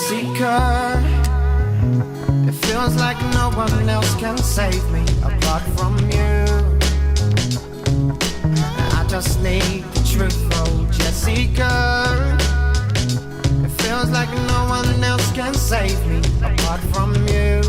seeker. It feels like no one else can save me apart from you. I just need the truth, oh Jessica. It feels like no one else can save me apart from you.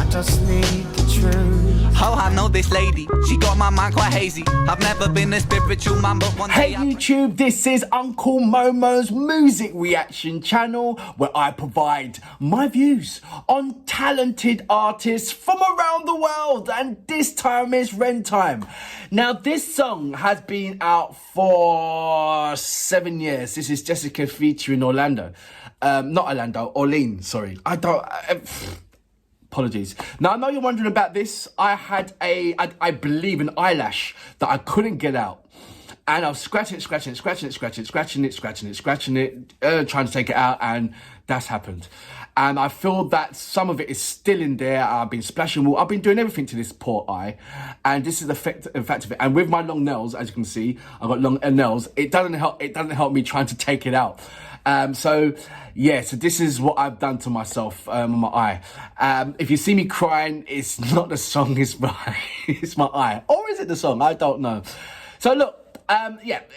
I just need the truth. Oh, I know this lady, she got my mind quite hazy. I've never been a spiritual man, but one day Hey YouTube, this is Uncle Momo's music reaction channel where I provide my views on talented artists from around the world, and this time is Ren time. Now this song has been out for 7 years. This is Jessica featuring Orlando. Not Orlando, Orlean, sorry. Apologies. Now, I know you're wondering about this. I had I believe, an eyelash that I couldn't get out. And I was scratching it, trying to take it out, and that's happened. And I feel that some of it is still in there. I've been splashing water. I've been doing everything to this poor eye. And this is the effect of it. And with my long nails, as you can see, I've got long nails. It doesn't help me trying to take it out. So this is what I've done to myself on my eye. If you see me crying, it's not the song, it's my eye. Or is it the song? I don't know. So look,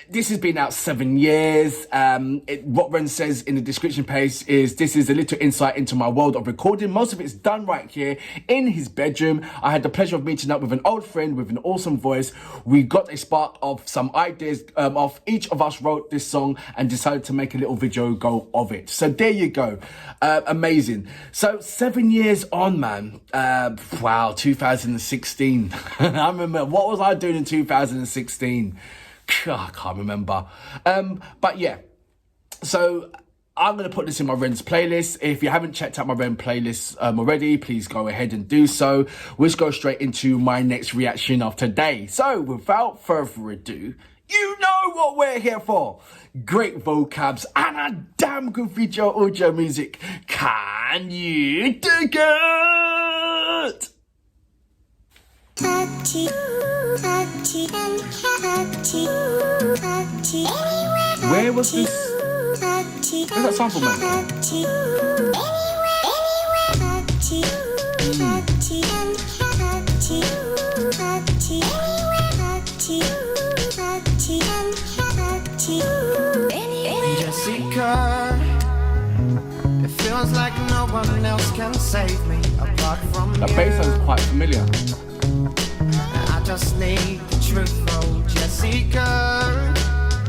this has been out 7 years. What Ren says in the description page is, this is a little insight into my world of recording. Most of it's done right here in his bedroom. I had the pleasure of meeting up with an old friend with an awesome voice. We got a spark of some ideas of each of us wrote this song and decided to make a little video go of it. So there you go. Amazing. So 7 years on, man. Wow, 2016. I remember, what was I doing in 2016? I can't remember. But yeah, so I'm going to put this in my Ren's playlist. If you haven't checked out my Ren playlist already, please go ahead and do so. We'll just go straight into my next reaction of today. So without further ado, you know what we're here for. Great vocabs and a damn good video audio music. Can you dig it? Where was this? Where's that sample, man? Jessica, it feels like no one else can save me apart from you. The bass is quite familiar. I just need the truth, oh Jessica.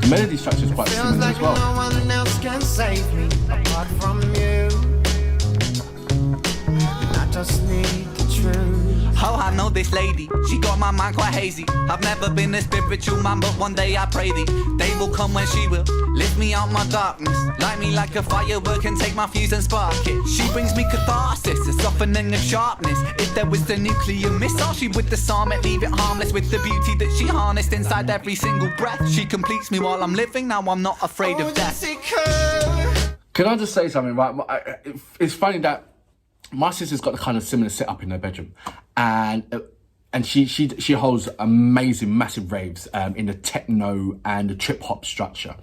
The melody structure is quite similar like as well. No one else can save me apart from you. I just need the truth. Oh, I know this lady, she got my mind quite hazy. I've never been a spiritual man, but one day I pray thee. Day will come when she will lift me out my darkness, light me like a firework and take my fuse and spark it. She brings me catharsis, a softening of sharpness. If there was the nuclear missile, she would disarm it, leave it harmless. With the beauty that she harnessed inside every single breath, she completes me while I'm living. Now I'm not afraid of death. Can I just say something, right? It's funny that my sister's got the kind of similar setup in her bedroom, and she holds amazing, massive raves in the techno and the trip hop structure.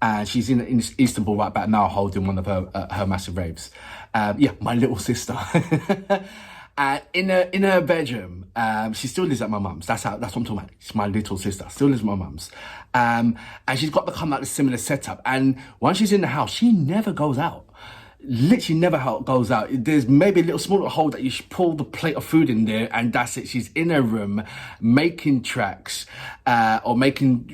And she's in Istanbul right about now, holding one of her massive raves. My little sister. And in her bedroom, she still lives at my mum's. That's what I'm talking about. She's my little sister. Still lives at my mum's. And she's got the kind of like the similar setup. And once she's in the house, she never goes out. Literally never goes out. There's maybe a little small little hole that you should pull the plate of food in there, and that's it. She's in her room making tracks, or making,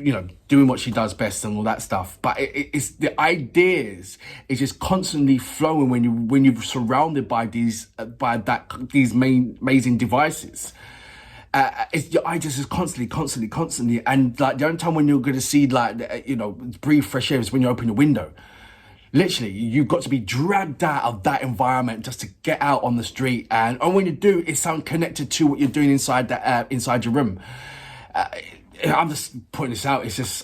doing what she does best and all that stuff. But it's the ideas is just constantly flowing when you're surrounded by these amazing devices. Your eye just is constantly, and like the only time when you're gonna see breathe fresh air is when you open your window. Literally, you've got to be dragged out of that environment just to get out on the street, and when you do, it sounds connected to what you're doing inside your room. I'm just putting this out. It's just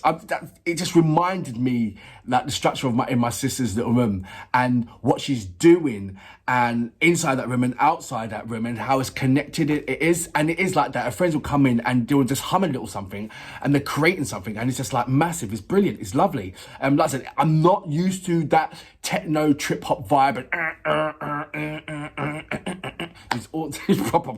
it just reminded me that the structure of my sister's little room and what she's doing, and inside that room and outside that room, and how it's connected it is. And it is like that. Her friends will come in and they'll just hum a little something, and they're creating something, and it's just like massive. It's brilliant. It's lovely. Like I said, I'm not used to that techno trip hop vibe and it's proper,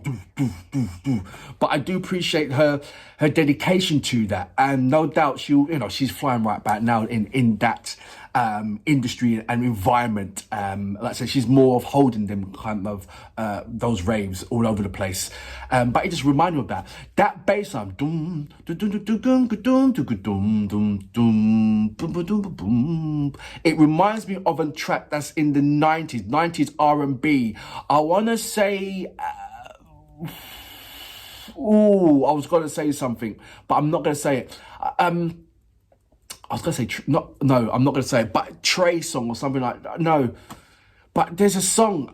but I do appreciate her dedication to that, and no doubt she's flying right back now in that industry and environment. Like I said, she's more of holding them kind of those raves all over the place. But it just reminded me of that bass line. It reminds me of a track that's in the 90s R&B. I want to say, I was going to say something, but I'm not going to say it. I was going to say, I'm not going to say it, but Trey song or something like that. No, but there's a song.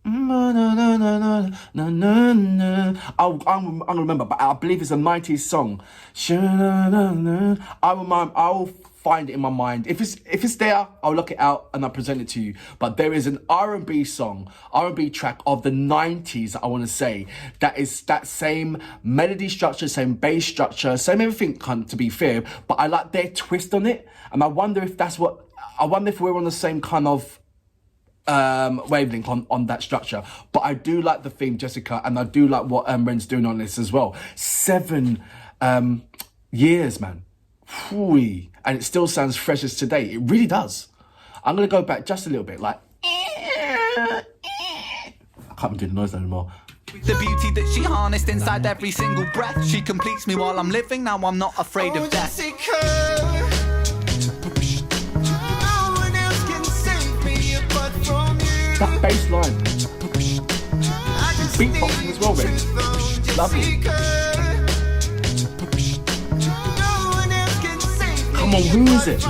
I'm gonna remember, but I believe it's a 90s song. I'll find it in my mind. If it's there, I'll look it out and I'll present it to you. But there is an R&B song, R&B track of the 90s, I want to say, that is that same melody structure, same bass structure, same everything, to be fair, but I like their twist on it. And I wonder if we're on the same kind of wavelength on that structure. But I do like the theme, Jessica, and I do like what Ren's doing on this as well. 7 years, man. Whee. And it still sounds fresh as today. It really does. I'm gonna go back just a little bit, like I can't do the noise anymore. The beauty that she harnessed inside every single breath. She completes me while I'm living. Now I'm not afraid of death. That bass line, beatboxing as well, mate. Lovely. Come on, who is it?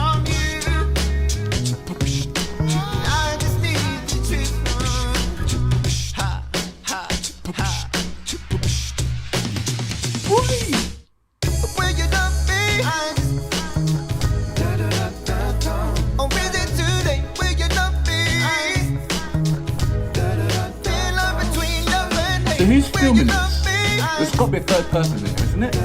So who's filming this? There's got to be a third person in there, isn't it?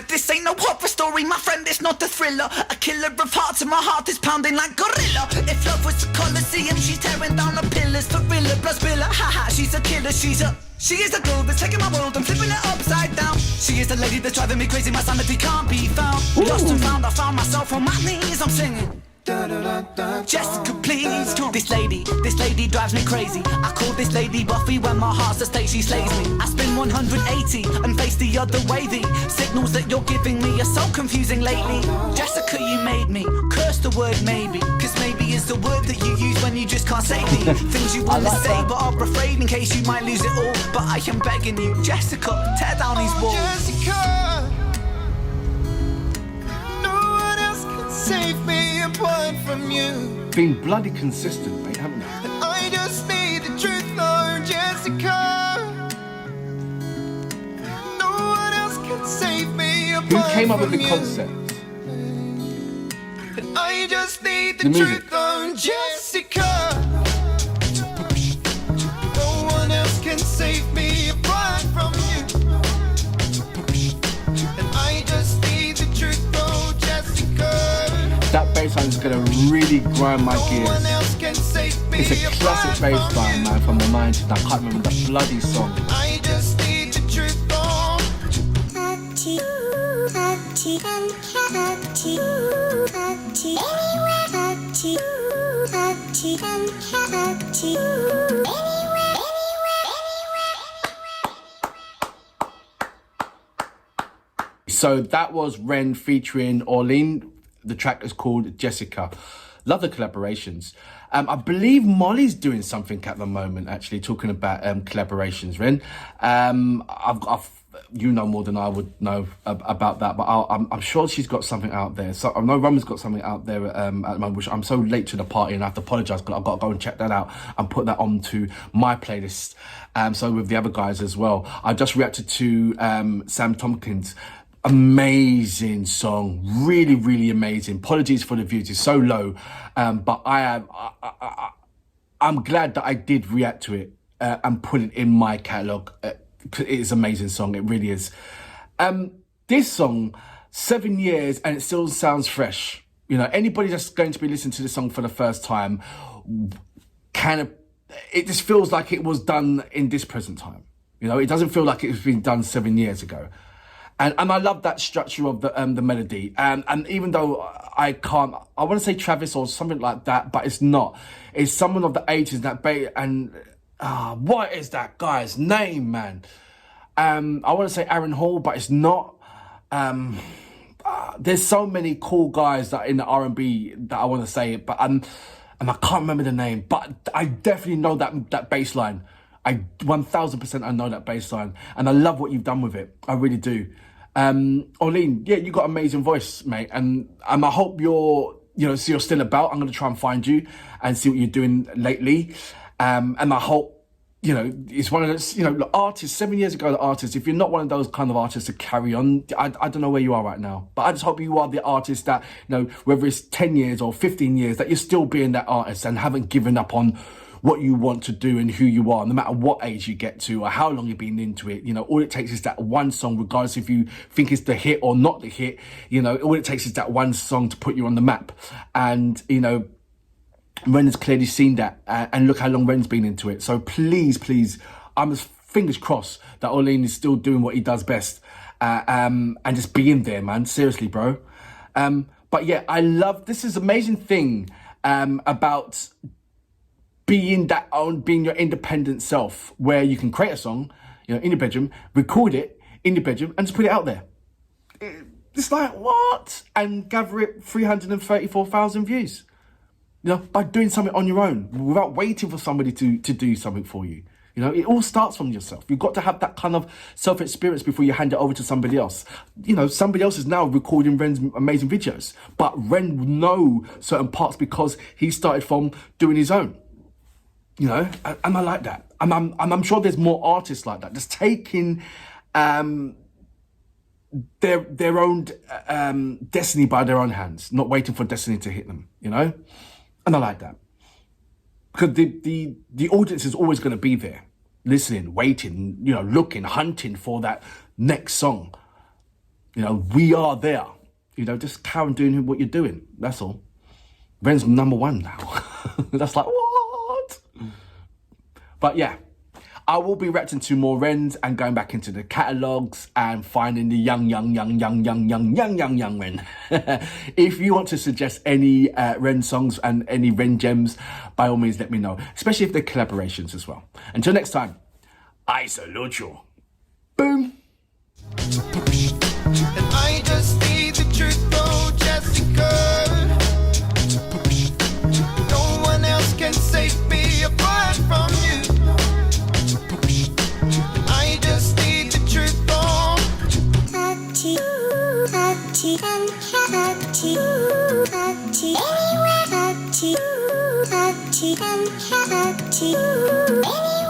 This ain't no horror story, my friend, it's not a thriller. A killer of hearts and my heart is pounding like gorilla. If love was a coliseum, she's tearing down the pillars. Thriller plus Billa, haha, she's a killer, she is a girl that's taking my world and flipping it upside down. She is the lady that's driving me crazy, my sanity can't be found. Lost and found, I found myself on my knees, I'm singing. Jessica, please. This lady drives me crazy. I call this lady Buffy when my heart's at stake, she slays me. I spin 180 and face the other way. The signals that you're giving me are so confusing lately. Jessica, you made me curse the word maybe, cause maybe is the word that you use when you just can't say the things you wanna say but are afraid in case you might lose it all. But I am begging you, Jessica, tear down these walls. Jessica, no one else can save me apart from you. Been bloody consistent, mate, haven't they? I just need the truth, Lord Jessica. No one else can save me apart from you. Who came up with the concept? I just need the music. truth, Lord Jessica. No one else can save me apart from you. And I just need the truth, Lord Jessica. That bass line is gonna really grind my gears. It's a classic bass line, man, from the 90s. I can't remember the bloody song. I just need the truth, Lord. So that was Ren featuring Orlean. The track is called Jessica. Love the collaborations. I believe Molly's doing something at the moment, actually, talking about collaborations, Ren. I've you know more than I would know about that, but I'm sure she's got something out there. So I know Roman's got something out there at the moment, which I'm so late to the party and I have to apologise, but I've got to go and check that out and put that onto my playlist. So with the other guys as well. I just reacted to Sam Tompkins. Amazing song, really, really amazing. Apologies for the views, it's so low, but I'm glad that I did react to it and put it in my catalogue. It is an amazing song, it really is. This song, 7 years and it still sounds fresh. You know, anybody that's going to be listening to this song for the first time, it just feels like it was done in this present time. You know, it doesn't feel like it's been done 7 years ago. And I love that structure of the melody. And even though I want to say Travis or something like that, but it's not. It's someone of the 80s what is that guy's name, man? I want to say Aaron Hall, but it's not. There's so many cool guys that are in the R&B that I want to say it, but and I can't remember the name, but I definitely know that bass line. 1000% I know that bass line, and I love what you've done with it. I really do. Orlean, yeah, you got an amazing voice, mate, and I hope you're still about. I'm going to try and find you and see what you're doing lately, and I hope, it's one of those, the artists, 7 years ago, the artists, if you're not one of those kind of artists to carry on, I don't know where you are right now, but I just hope you are the artist that, whether it's 10 years or 15 years, that you're still being that artist and haven't given up on what you want to do and who you are, no matter what age you get to or how long you've been into it. All it takes is that one song, regardless if you think it's the hit or not the hit, all it takes is that one song to put you on the map. And, Ren has clearly seen that, and look how long Ren's been into it. So please, I'm just fingers crossed that Orlean is still doing what he does best, and just being there, man. Seriously, bro. But yeah, I love this is amazing thing about being your independent self, where you can create a song, in your bedroom, record it in your bedroom, and just put it out there. It's like, what? And gather it 334,000 views. By doing something on your own, without waiting for somebody to do something for you. It all starts from yourself. You've got to have that kind of self-experience before you hand it over to somebody else. Somebody else is now recording Ren's amazing videos, but Ren know certain parts because he started from doing his own. And I like that. I'm sure there's more artists like that, just taking their own destiny by their own hands, not waiting for destiny to hit them, And I like that. Because the audience is always going to be there, listening, waiting, looking, hunting for that next song. We are there. Just carry on doing what you're doing. That's all. Ren's #1 now. That's like, what? But yeah, I will be reacting to more Rens and going back into the catalogues and finding the young Ren. If you want to suggest any Ren songs and any Ren gems, by all means let me know, especially if they're collaborations as well. Until next time, I salute you. Boom. And I just need the truth, oh Jessica. No one else can save me apart from you. And I just need the truth, oh. Anywhere.